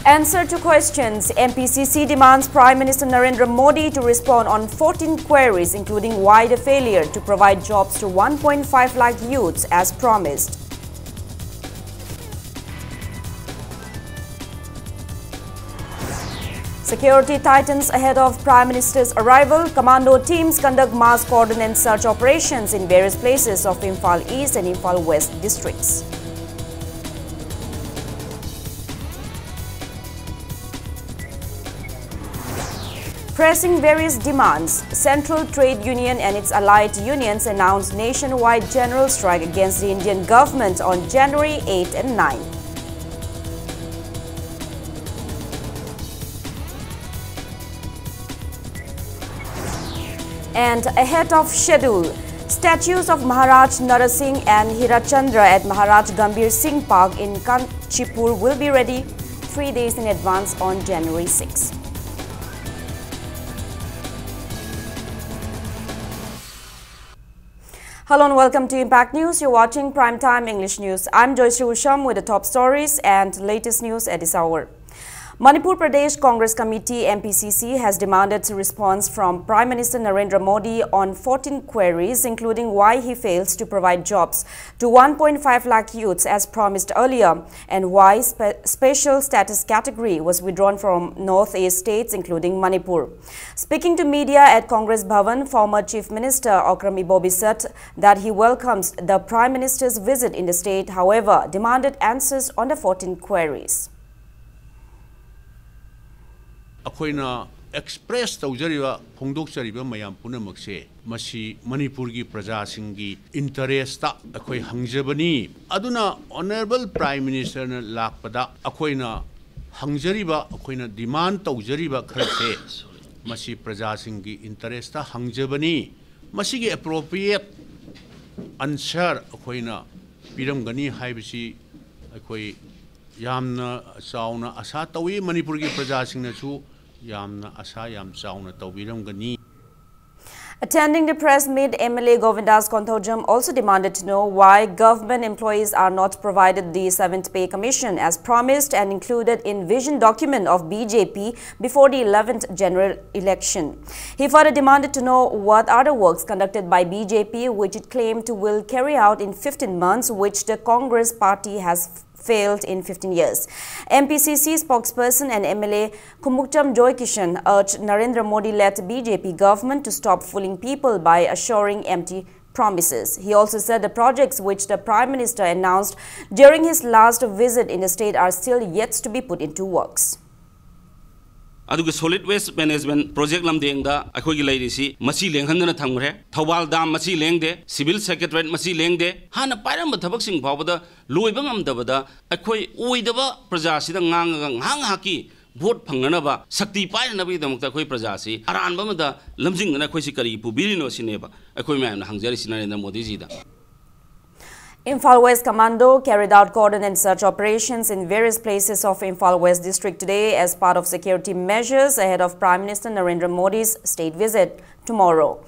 Answer to questions. MPCC demands Prime Minister Narendra Modi to respond on 14 queries, including why the failure to provide jobs to 1.5 lakh youths as promised. Security tightens ahead of Prime Minister's arrival. Commando teams conduct mass cordon and search operations in various places of Imphal East and Imphal West districts. Pressing various demands, Central Trade Union and its allied unions announced nationwide general strike against the Indian government on January 8 and 9. And ahead of schedule, statues of Maharaj Narasingh and Hirachandra at Maharaj Gambhir Singh Park in Kanchipur will be ready 3 days in advance on January 6. Hello and welcome to Impact News. You're watching Primetime English News. I'm Joyce Usham with the top stories and latest news at this hour. Manipur Pradesh Congress Committee MPCC has demanded a response from Prime Minister Narendra Modi on 14 queries, including why he fails to provide jobs to 1.5 lakh youths as promised earlier, and why special status category was withdrawn from North-East states, including Manipur. Speaking to media at Congress Bhavan, former Chief Minister Okram Ibobi said that he welcomes the Prime Minister's visit in the state, however, demanded answers on the 14 queries. Akoina express tawjariba phongdokchariba mayam punamakse masi Manipur gi praja singi interest ta akoi hangjabani aduna honorable Prime Minister na lakpada akoina hangjariba akoina demand tawjariba kharse masi praja singi interest ta hangjabani masi gi appropriate answer akoina piramgani haibisi akoi yamna sauna asa tawi Manipur gi praja singna chu yamna asa yam sauna tawiramgani. Attending the press meet, MLA Govindas Konthojam also demanded to know why government employees are not provided the 7th pay commission as promised and included in vision document of BJP before the 11th general election. He further demanded to know what are the works conducted by BJP which it claimed to will carry out in 15 months, which the Congress party has failed in 15 years. MPCC spokesperson and MLA Kumuktam Joy Kishan urged Narendra Modi-led BJP government to stop fooling people by assuring empty promises. He also said the projects which the Prime Minister announced during his last visit in the state are still yet to be put into works. Aduga solid waste management project lamdengda akogi lairisi masi lenghandana thamgre thawal dam masi lengde civil secretariat masi lengde hana pairamba thabak sing phawada loiba ngamdabada akoi oidaba praja sida ngang haki vote phanganaba sakti painanabi damukta akoi praja si aranba mada lamjingna akoi si kari pubirino sineba akoi mayamna hangjari Narendra Modi ji da. Imphal West Commando carried out cordon and search operations in various places of Imphal West district today as part of security measures ahead of Prime Minister Narendra Modi's state visit tomorrow.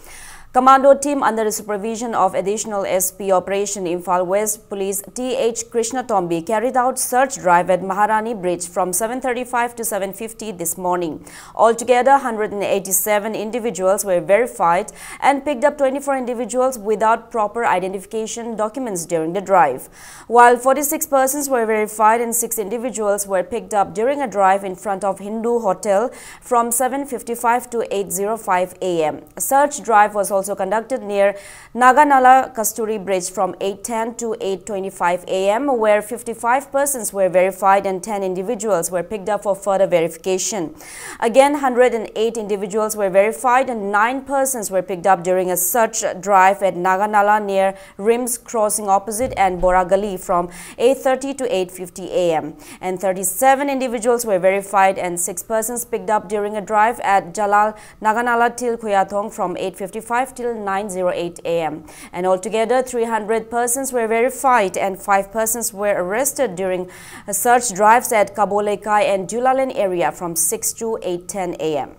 Commando team under the supervision of additional SP Operation Imphal West Police T.H. Krishna Tombi carried out search drive at Maharani Bridge from 7:35 to 7:50 this morning. Altogether, 187 individuals were verified and picked up 24 individuals without proper identification documents during the drive. While 46 persons were verified and 6 individuals were picked up during a drive in front of Hindu Hotel from 7:55 to 8:05 a.m. A search drive was also conducted near Naganala Kasturi Bridge from 8:10 to 8:25 a.m. where 55 persons were verified and 10 individuals were picked up for further verification. Again, 108 individuals were verified and 9 persons were picked up during a search drive at Naganala near Rims Crossing opposite and Boragali from 8:30 to 8:50 a.m. and 37 individuals were verified and 6 persons picked up during a drive at Jalal Naganala till Kuyathong from 8:55 till 9:08 a.m. and altogether 300 persons were verified and 5 persons were arrested during search drives at Kabolekai and Julalen area from 6 to 8:10 a.m.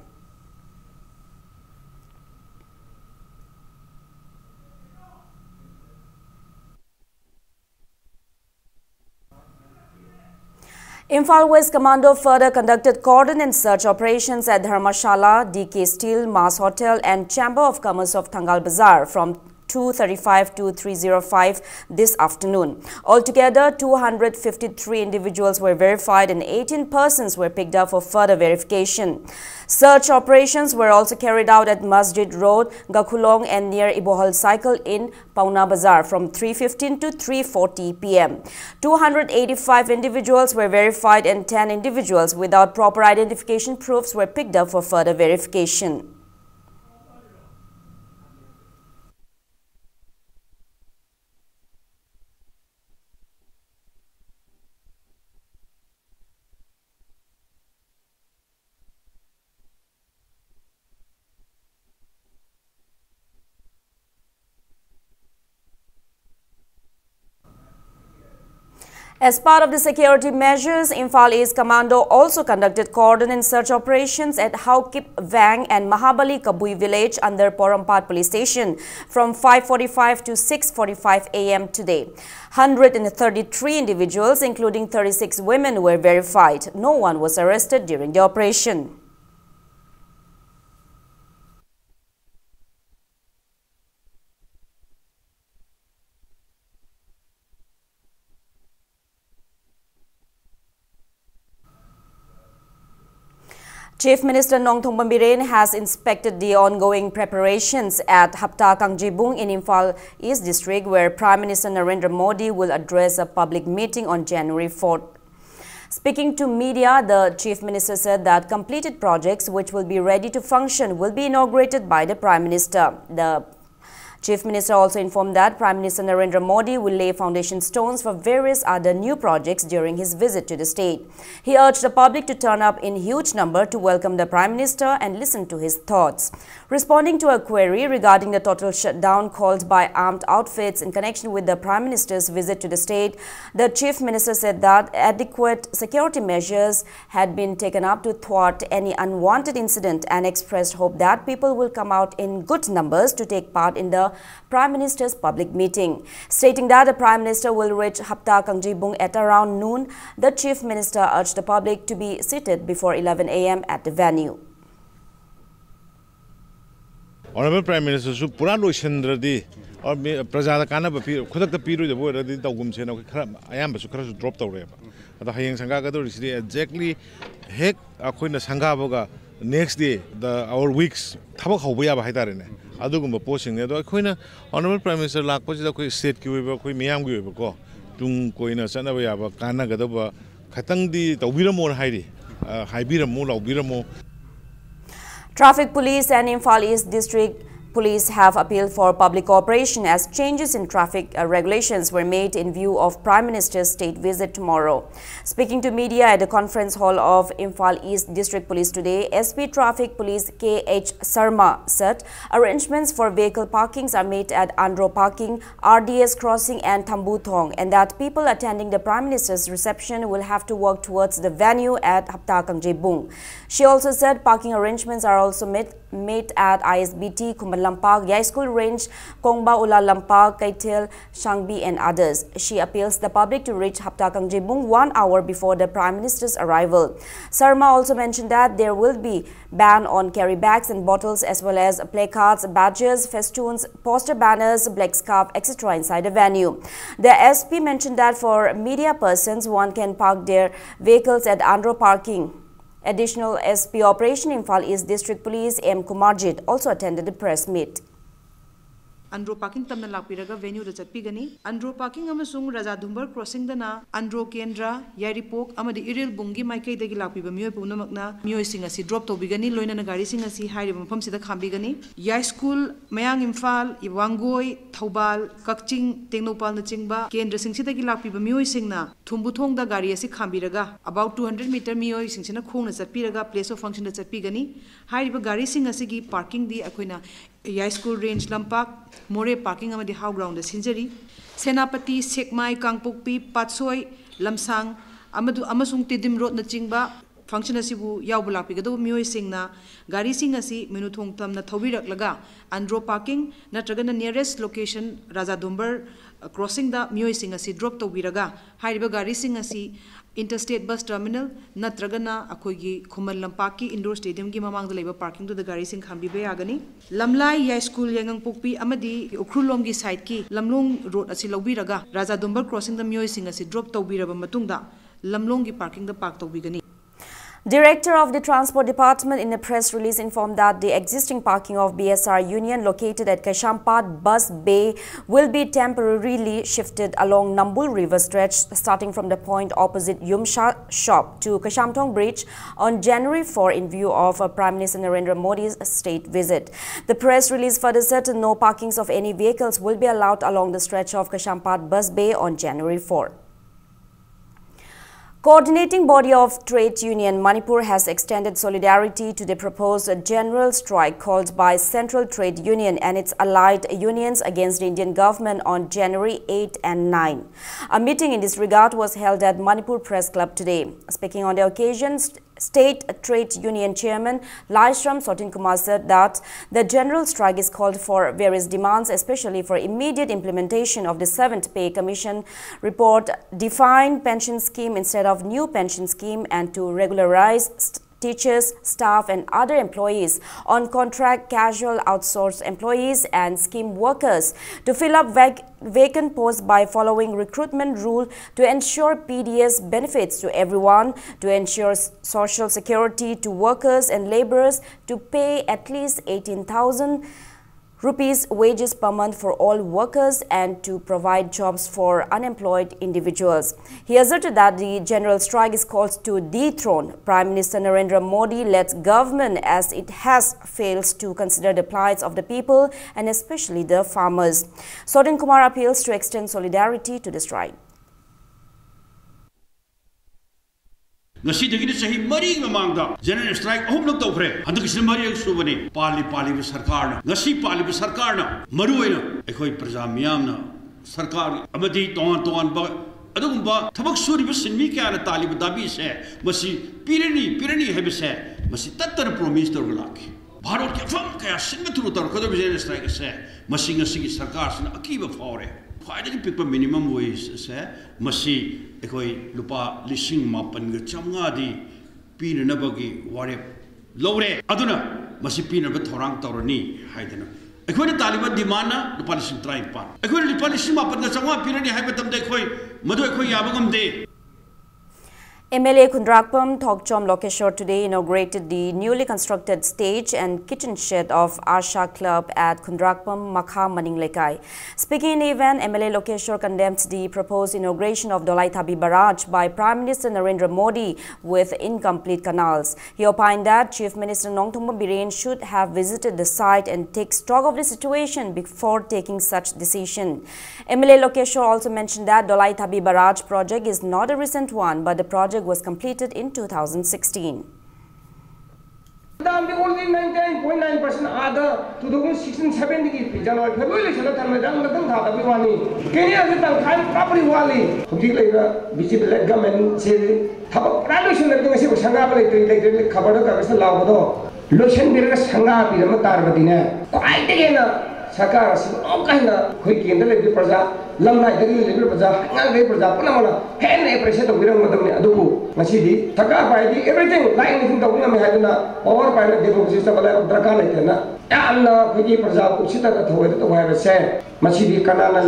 Imphal West Commando further conducted cordon and search operations at Dharmashala, DK Steel, Mars Hotel and Chamber of Commerce of Thangal Bazaar from 2:35 to 3:05 this afternoon. Altogether, 253 individuals were verified and 18 persons were picked up for further verification. Search operations were also carried out at Masjid Road, Gakulong and near Ibohal Cycle in Pauna Bazaar from 3:15 to 3:40 p.m. 285 individuals were verified and 10 individuals without proper identification proofs were picked up for further verification. As part of the security measures, Imphal East Commando also conducted cordon and search operations at Haukip Vang and Mahabali Kabui village under Porampat police station from 5:45 to 6:45 a.m. today. 133 individuals, including 36 women, were verified. No one was arrested during the operation. Chief Minister Nongthong Bambiren has inspected the ongoing preparations at Hapta Kangjibung in Imphal East District, where Prime Minister Narendra Modi will address a public meeting on January 4th. Speaking to media, the Chief Minister said that completed projects which will be ready to function will be inaugurated by the Prime Minister. The Chief Minister also informed that Prime Minister Narendra Modi will lay foundation stones for various other new projects during his visit to the state. He urged the public to turn up in huge number to welcome the Prime Minister and listen to his thoughts. Responding to a query regarding the total shutdown called by armed outfits in connection with the Prime Minister's visit to the state, the Chief Minister said that adequate security measures had been taken up to thwart any unwanted incident and expressed hope that people will come out in good numbers to take part in the Prime Minister's public meeting. Stating that the Prime Minister will reach Hapta Kangjibung at around noon, the Chief Minister urged the public to be seated before 11 a.m. at the venue. Honorable Prime Minister su pura loishandradi or prajada kana ba khudakta piru de boiradi tawgum chena khara ayam basu khara su drop tawreba ado hayeng sanga ga do exactly hek akoina sanga boga next day our weeks thabak hoba ya ba haidare ne adugumba posting ne do akoina Honorable Prime Minister lakpa ji da koi state ki oiba koi miyam gi oiba ko tung koina sana ba ya ba kana ga do ba khatang di tawbiramo hairi haibiramo lawbiramo. Traffic Police and Imphal East District Police have appealed for public cooperation as changes in traffic regulations were made in view of Prime Minister's state visit tomorrow. Speaking to media at the conference hall of Imphal East District Police today, SP Traffic Police K.H. Sarma said arrangements for vehicle parkings are made at Andro Parking, RDS Crossing and Thambutong, and that people attending the Prime Minister's reception will have to walk towards the venue at Hapta Kangjibung. She also said parking arrangements are also made at ISBT, Lampak, Yai School Range, Kongba Ula Lampak, Kaitil, Shangbi and others. She appeals the public to reach Hapta Kangjibung 1 hour before the Prime Minister's arrival. Sarma also mentioned that there will be ban on carry bags and bottles as well as placards, badges, festoons, poster banners, black scarf, etc. inside the venue. The SP mentioned that for media persons, one can park their vehicles at Andro Parking. Additional SP Operation Imphal East District Police M. Kumarjit also attended the press meet. Andro Parking tamna lakpiraga venue da chatpigani. Andro Parking amasung Raja Dumbar Crossing dana Andro Kendra, Yaripok amadi Iril Bungi Maikei dagi lakpiba miyoi punamakna miyoi singasi drop tobigani loina na gari singasi hairiba mafam sida khambigani. Yai School, Mayang Imphal, Wangoi, Thaubal, Kakching, Tengnopal na chingba Kendra singsidagi lakpiba miyoi singna Thumbutong da gari asi khambiraga about 200 meter miyoi singsina khong na chatpiraga place of function da chatpigani. Hairiba gari singasi gi parking di akoina Yai School Range Lampak, More Parking amadi How Ground Sinjari, Senapati, Sekmai, Kangpokpi, Patsoi, Lamsang, Amasung Tidim Road na Chingba, function asibu yaubula pigado mioi singna gari sing asi menu thong tamna thobirak laga andro parking natragana nearest location Raja Dumbar crossing da mioi sing asi drop to biraga hairiba gari sing asi interstate bus terminal natragana akoigi khumal lampaki indoor stadium gi mamang da leba parking to the gari sing khambi be agani lamlai ya school yangang pokpi amadi ukhrulom gi side ki lamlong road asi lobiraga Raja Dumbar crossing da mioi sing asi drop to biraba matungda lamlong gi parking da park to bigani. Director of the Transport Department in a press release informed that the existing parking of BSR Union located at Kashampad Bus Bay will be temporarily shifted along Nambul River stretch starting from the point opposite Yumsha Shop to Kashamtong Bridge on January 4 in view of Prime Minister Narendra Modi's state visit. The press release further said no parkings of any vehicles will be allowed along the stretch of Kashampad Bus Bay on January 4. Coordinating body of trade union Manipur has extended solidarity to the proposed general strike called by Central Trade Union and its allied unions against the Indian government on January 8 and 9. A meeting in this regard was held at Manipur Press Club today. Speaking on the occasion, State Trade Union Chairman Laishram Sotin Kumar said that the general strike is called for various demands, especially for immediate implementation of the 7th Pay Commission report, defined pension scheme instead of new pension scheme, and to regularize teachers, staff and other employees on contract, casual, outsourced employees and scheme workers to fill up vacant posts by following recruitment rule, to ensure PDS benefits to everyone, to ensure social security to workers and laborers, to pay at least 18,000 rupees wages per month for all workers and to provide jobs for unemployed individuals. He asserted that the general strike is called to dethrone Prime Minister Narendra Modi-led government as it has failed to consider the plights of the people and especially the farmers. Sotin Kumar appeals to extend solidarity to the strike. ngasi sahi mari mamangda general strike ahum lok tawkhre handak sin mari ak subani pali sarkar na ngasi pali sarkar na maru oina ekhoi praja miyamna sarkar amadi ton ba adugumba thabak suri bi sinmi kya na talib dabi se masi pirani hebe se masi tattar promise tor laki bharot ke fam kaya sin thru tor khodo general strike se masi ngasi ki sarkar sin akiba faure khwaidagi pikpa minimum wage se masi ekoi lupa lising mapan ga chamnga di pinanabagi ware lore aduna masi pinaba thorang torani haidana ekoi taliba dimana lupa lising traipa ekoi lupa lising mapan ga chamnga pinani haibatam de ekoi madu ekoi yabagam de. MLA Kundrakpam Thokchom Lokeshwar today inaugurated the newly constructed stage and kitchen shed of Asha Club at Kundrakpam, Makha Maninglekai. Speaking in the event, MLA Lokeshwar condemned the proposed inauguration of Dolai Thabi Barrage by Prime Minister Narendra Modi with incomplete canals. He opined that Chief Minister Nongthongpa Biren should have visited the site and take stock of the situation before taking such decision. MLA Lokeshwar also mentioned that Dolai Thabi Barrage project is not a recent one, but the project was completed in 2016. Only 99.9% other 2016-17 January February Kenya property wali visible government say production later covered lotion Sangha Pidama Sakar all kind of quick in the little Praza, Lamai, the little Praza, Nanga Praza, Panama, Hen a preset of Viram Adu, Masidi, Taka by the everything, like anything the woman had or by the devotion of Drakanatana, and Piki Praza, Uchita, who have said, Masidi Kanana,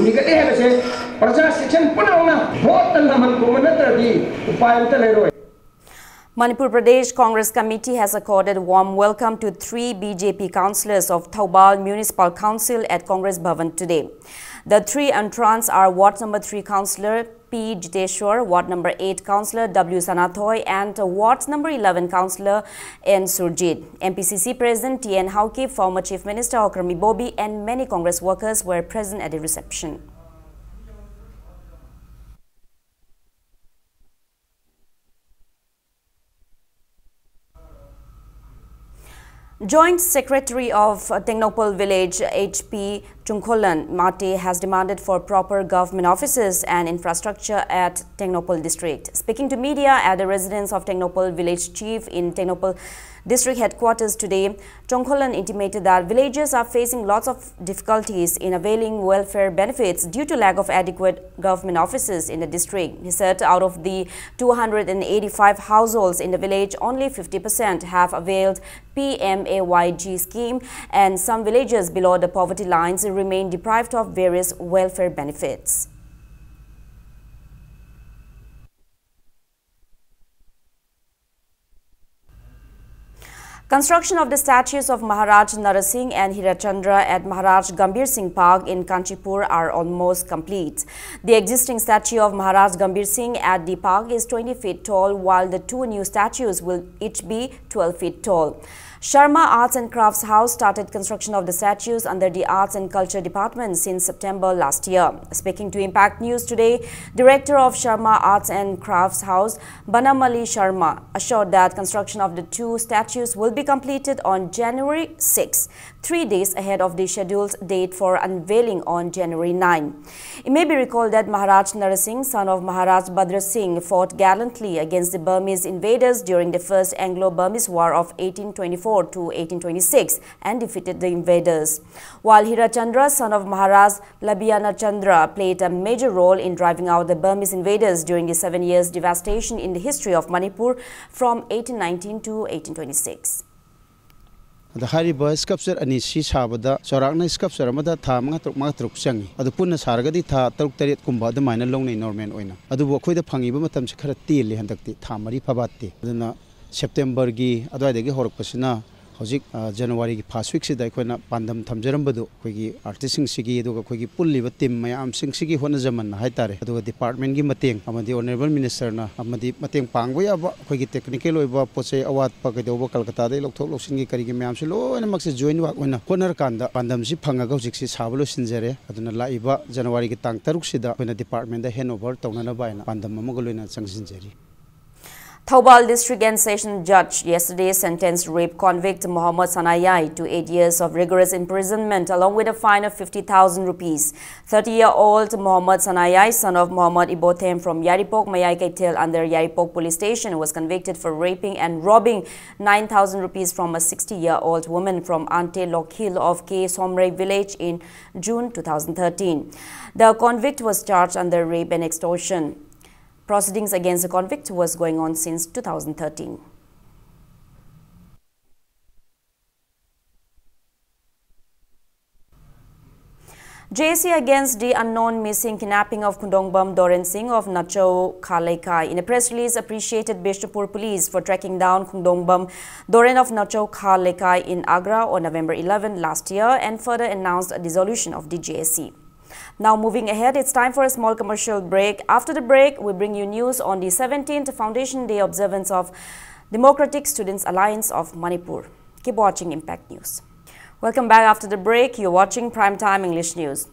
Nika, they have said, Praza section Punana, what the Laman Kumanata, to find the Leroy. Manipur Pradesh Congress Committee has accorded warm welcome to 3 BJP councillors of Thoubal Municipal Council at Congress Bhavan today. The 3 entrants are Ward number 3 Councillor P. Jiteshwar, Ward number 8 Councillor W. Sanathoy and Ward number 11 Councillor N. Surjit. MPCC President T. N. Hauke, former Chief Minister Okrami Bobi and many Congress workers were present at the reception. Joint Secretary of Tengnopal Village HP Chungkholan Mate has demanded for proper government offices and infrastructure at Technopole district. Speaking to media at the residence of Technopole village chief in Technopole district headquarters today, Chungkholan intimated that villagers are facing lots of difficulties in availing welfare benefits due to lack of adequate government offices in the district. He said out of the 285 households in the village, only 50% have availed PMAYG scheme, and some villages below the poverty lines remain deprived of various welfare benefits. Construction of the statues of Maharaj Narasingh and Hirachandra at Maharaj Gambhir Singh Park in Kanchipur are almost complete. The existing statue of Maharaj Gambhir Singh at the park is 20 feet tall, while the two new statues will each be 12 feet tall. Sharma Arts and Crafts House started construction of the statues under the Arts and Culture Department since September last year. Speaking to Impact News today, Director of Sharma Arts and Crafts House, Banamali Sharma, assured that construction of the two statues will be completed on January 6, 3 days ahead of the scheduled date for unveiling on January 9. It may be recalled that Maharaj Narasingh, son of Maharaj Badra Singh, fought gallantly against the Burmese invaders during the First Anglo-Burmese War of 1824 to 1826 and defeated the invaders. While Hirachandra, son of Maharaj Labiana Chandra, played a major role in driving out the Burmese invaders during the 7 years devastation in the history of Manipur from 1819 to 1826. The Hariba sculpture and his Shabada, Soragna sculpture, Amada Tama Matruk Sangi, Adapuna Sargadi Ta, Toktarit Kumba, the minor long in Norman Oina. Adu the Pangibumatam Sakarati, Handakti, Tamari Pabati, the September Gi, Adwadi Horpasina, Hosik, January past weeks, the Equina Pandam Tamjarambadu, Quigi, artisting Sigi, Quigi Pulli, but Tim, my arm sing Sigi Honazaman, Haitare, the department Gimating, Amadi Honorable Minister, Amadi Mating Pangway, Quigi technical over Pose, Awat Pakadoba, Calcutta, Lokto, Singi Karigam Silo, and Max join when a Honorkanda, Pandam Zipangago, Six Havalo Sinzere, Aduna Laiba, January Tang Taruxida, when a department the Hanover, Tonana Pandam Mogolina Sansinjeri. Thoubal District and Session Judge yesterday sentenced rape convict Muhammad Sanayai to 8 years of rigorous imprisonment along with a fine of 50,000 rupees. 30-year-old Muhammad Sanayai, son of Muhammad Ibothem from Yaripok, Mayai Kaitil under Yaripok Police Station, was convicted for raping and robbing 9,000 rupees from a 60-year-old woman from Ante Lokhil of K. Somre village in June 2013. The convict was charged under rape and extortion. Proceedings against the convict was going on since 2013. JSC against the unknown missing kidnapping of Kundongbam Doren Singh of Nachau Khalaikai. In a press release, appreciated Bishnupur police for tracking down Kundongbam Doren of Nachau Khalaikai in Agra on November 11 last year and further announced a dissolution of the JSC. Now moving ahead, it's time for a small commercial break. After the break, we bring you news on the 17th Foundation Day observance of Democratic Students Alliance of Manipur. Keep watching Impact News. Welcome back after the break. You're watching Primetime English News.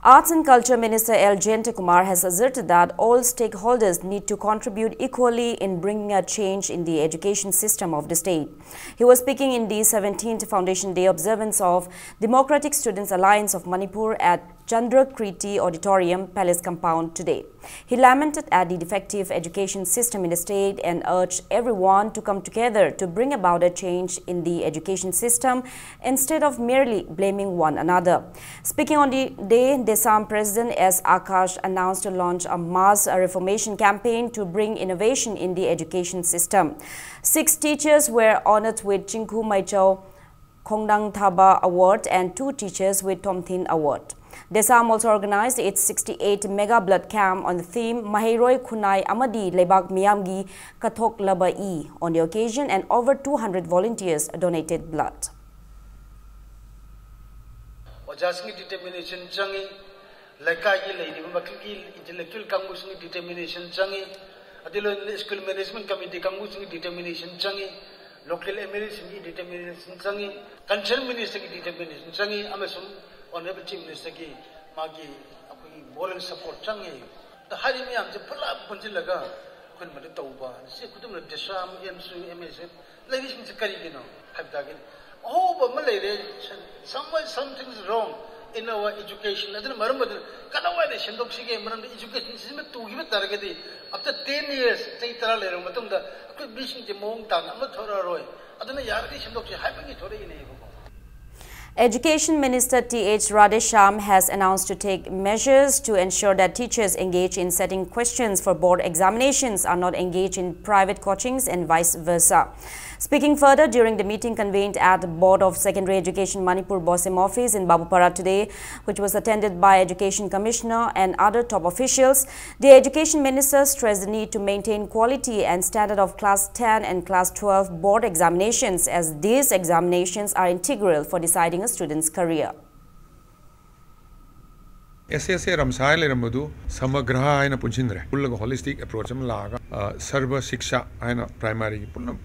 Arts and Culture Minister L. Jayanta Kumar has asserted that all stakeholders need to contribute equally in bringing a change in the education system of the state. He was speaking in the 17th Foundation Day observance of Democratic Students Alliance of Manipur at Chandra Kriti Auditorium, Palace Compound today. He lamented at the defective education system in the state and urged everyone to come together to bring about a change in the education system instead of merely blaming one another. Speaking on the day, Desam President S. Akash announced to launch a mass reformation campaign to bring innovation in the education system. 6 teachers were honored with Chinku Maichau Khongdang Thaba Award and 2 teachers with Tomthin Award. Desam also organized its 68th Mega Blood Camp on the theme Mahiroi Khunai Amadi Lebak Miyamgi Kathok Laba E. On the occasion, and over 200 volunteers donated blood. Ojasngi determination changi, laikai lady, makiki intellectual kangusungi determination changi, adilo school management committee kangusungi determination changi, local emirates determination changi, concerned minister determination changi, amasum honorable chief minister ki magi moral support changi. The harimi am je pula punjilaga kun madu tauba. Se kudum desam emsu emese ladies in kari gino habdagin. Oh, but Malay, somewhere something is wrong. in our education. Adana maramad kadawa le shendok sige maram education system tu gibe targeti after 10 years tai tara le ro matung da akoi bising je mong tan am thora roi adana yar di shendok se haipagi thore ine ko. Education Minister T.H. Radhesham has announced to take measures to ensure that teachers engaged in setting questions for board examinations are not engaged in private coachings and vice versa. Speaking further during the meeting convened at the Board of Secondary Education Manipur Bosim office in Babupara today, which was attended by Education Commissioner and other top officials, the Education Minister stressed the need to maintain quality and standard of Class 10 and Class 12 board examinations, as these examinations are integral for deciding a student's career. SSA Ramsai Lemadu, Samagraha and a Punchindre, full of holistic approach, Laga, Server Siksha and primary Punam.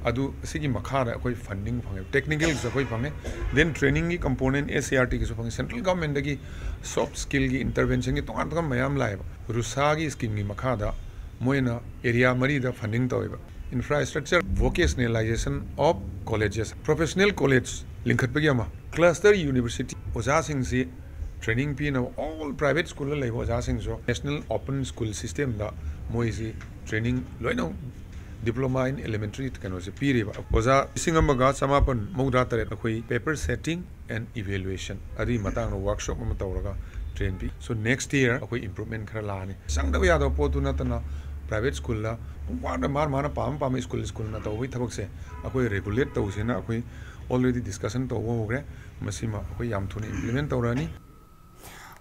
Adu sigi makara koi funding phang technical is koi phang then training ki component SART ki so phang central government ki soft skill ki intervention ki tongan tongan mayam laiba rusa ki scheme ki makada moina area mari da funding toiba infrastructure vocationalization of colleges professional college linkat pe ma cluster university oja sing si training pi na all private school la oja sing so national open school system da moisi training loino diploma in elementary canoe period. Oza Singamaga Samapan Modrata paper setting and evaluation. Adi Matang workshop Matauraga train B. So next year improvement Karalani. Sangavia Potunatana private school la Marmana Pam school Nata with Tabakse. Regulate those in already discussion to Wogre Masima Yamtuni implement Orani.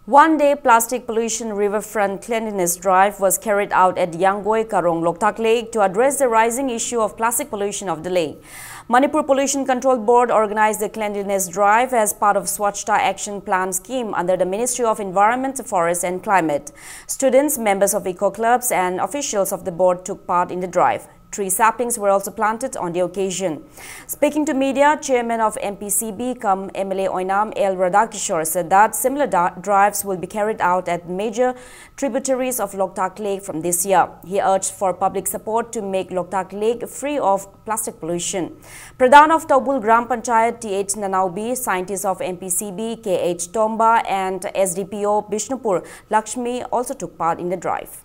One-day plastic pollution riverfront cleanliness drive was carried out at Yanggoi Karong Loktak Lake to address the rising issue of plastic pollution of the lake. Manipur Pollution Control Board organized the cleanliness drive as part of Swachhta Action Plan scheme under the Ministry of Environment, Forest and Climate. Students, members of eco-clubs and officials of the board took part in the drive. 3 saplings were also planted on the occasion. Speaking to media, Chairman of MPCB cum MLA Oinam L. Radhakishore said that similar drives will be carried out at major tributaries of Loktak Lake from this year. He urged for public support to make Loktak Lake free of plastic pollution. Pradhan of Taubul Gram Panchayat T.H. Nanaubi, scientists of MPCB K.H. Tomba and SDPO Bishnupur Lakshmi also took part in the drive.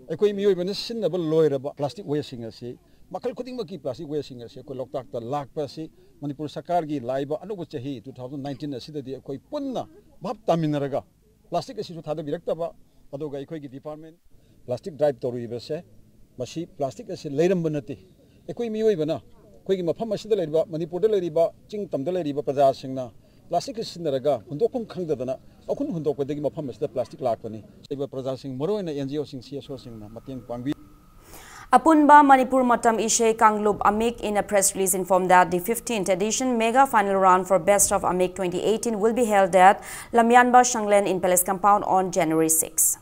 Ekoi mioi bana sinnaba loiraba plastic waste singa se makal khuding maki plastic waste singa se ko loktak ta lakpa se manipur sarkar gi laiba anubu chahi 2019 asida di ekoi punna bhab taminaraga plastic asi thada birakta ba adoga ekoi gi department plastic drive toru ibase masi plastic asi leiram banati ekoi mioi bana koi gi mafam asida leiriba manipur da leiriba ching tam da leiriba praja singna plastic sinaraga hundokum khangdadana akun hundokpadagi mafam asida plastic lakpani seiba praja sing moroina NGO sing CSO singna mateng pangbi. Apunba Manipur Matam Ishe Kanglub Amik in a press release informed that the 15th edition mega final round for Best of Amik 2018 will be held at Lamyanba Shanglen in Palace Compound on January 6.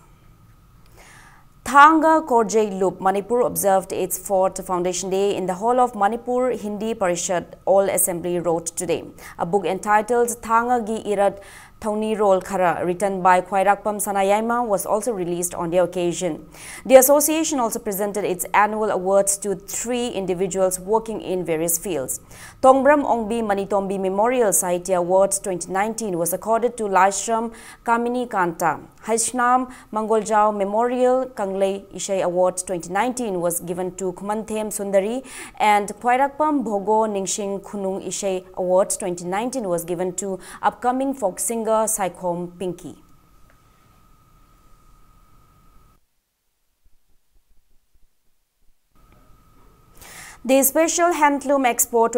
Thanga Korjay Loop, Manipur observed its 4th Foundation Day in the hall of Manipur Hindi Parishad All Assembly Road today. A book entitled Thanga Gi Irat Thoni Rol Khara, written by Khwairakpam Sanayaima, was also released on the occasion. The association also presented its annual awards to 3 individuals working in various fields. Tongbram Ongbi Manitombi Memorial Sahitya Awards 2019 was accorded to Laishram Kamini Kanta. Haishnam Mangoljao Memorial Kanglei Ishai Awards 2019 was given to Kumanthem Sundari, and Khwairakpam Bhogo Ningsing Khunung Ishai Awards 2019 was given to upcoming folk singer Saikhom Pinky. The Special Handloom Expo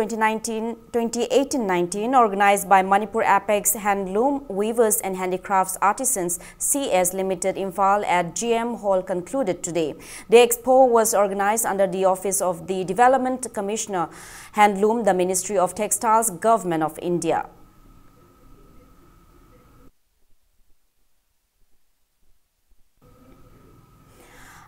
2018-19 organized by Manipur Apex Handloom Weavers and Handicrafts Artisans CS Limited Imphal at GM Hall concluded today. The expo was organized under the Office of the Development Commissioner Handloom, the Ministry of Textiles, Government of India.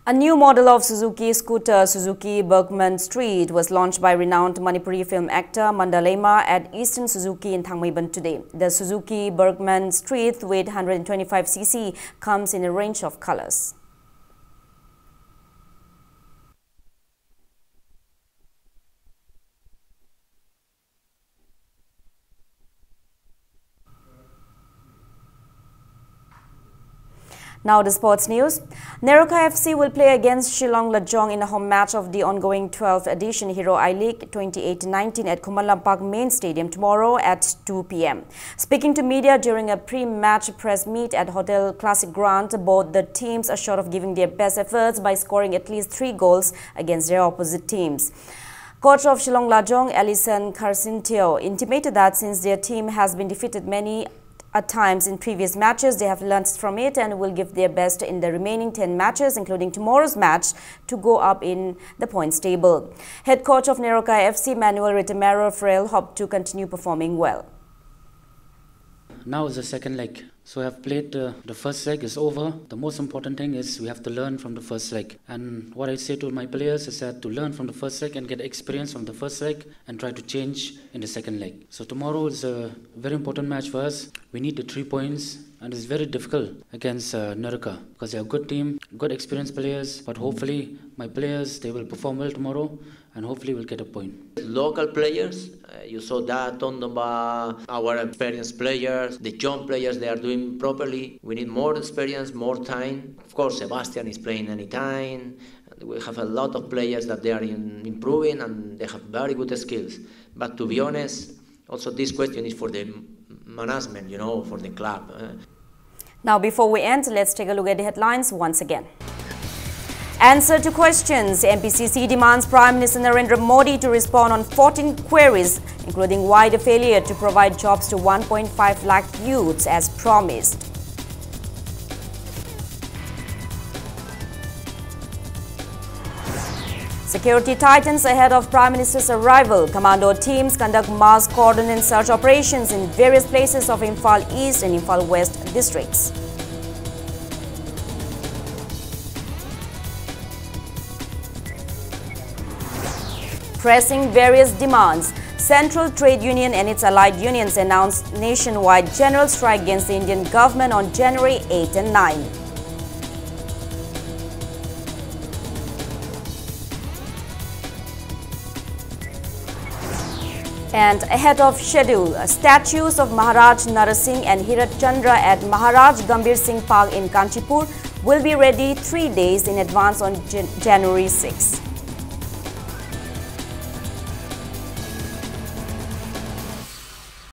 A new model of Suzuki scooter, Suzuki Bergman Street, was launched by renowned Manipuri film actor Mandalema at Eastern Suzuki in Thangmaiban today. The Suzuki Bergman Street with 125cc comes in a range of colors. Now the sports news. Neroka FC will play against Shillong Lajong in a home match of the ongoing 12th edition Hero I-League 2018-19 at Kumalampak Main Stadium tomorrow at 2 p.m. Speaking to media during a pre-match press meet at Hotel Classic Grant, both the teams are short of giving their best efforts by scoring at least 3 goals against their opposite teams. Coach of Shillong Lajong, Alison Karsintio, intimated that since their team has been defeated many at times in previous matches, they have learnt from it and will give their best in the remaining 10 matches, including tomorrow's match, to go up in the points table. Head coach of Neroka FC, Manuel Ritamero Frail, hoped to continue performing well. Now is the second leg. So I have played the first leg is over. The most important thing is we have to learn from the first leg. And what I say to my players is that to learn from the first leg and get experience from the first leg and try to change in the second leg. So tomorrow is a very important match for us. We need the 3 points and it's very difficult against Neroka because they are a good team, good experienced players. But hopefully my players, they will perform well tomorrow and hopefully we'll get a point. Local players, you saw that, Tondomba, our experienced players, the young players, they are doing properly. We need more experience, more time. Of course, Sebastian is playing anytime. We have a lot of players that they are improving and they have very good skills. But to be honest, also this question is for the management, you know, for the club. Now, before we end, let's take a look at the headlines once again. Answer to questions. MPCC demands Prime Minister Narendra Modi to respond on 14 queries, including why the failure to provide jobs to 1.5 lakh youths as promised. Security tightens ahead of Prime Minister's arrival. Commando teams conduct mass cordon and search operations in various places of Imphal East and Imphal West districts. Pressing various demands, Central Trade Union and its allied unions announced nationwide general strike against the Indian government on January 8 and 9. And ahead of schedule, statues of Maharaj Narasingh and Hirat Chandra at Maharaj Gambir Singh Park in Kanchipur will be ready 3 days in advance on January 6.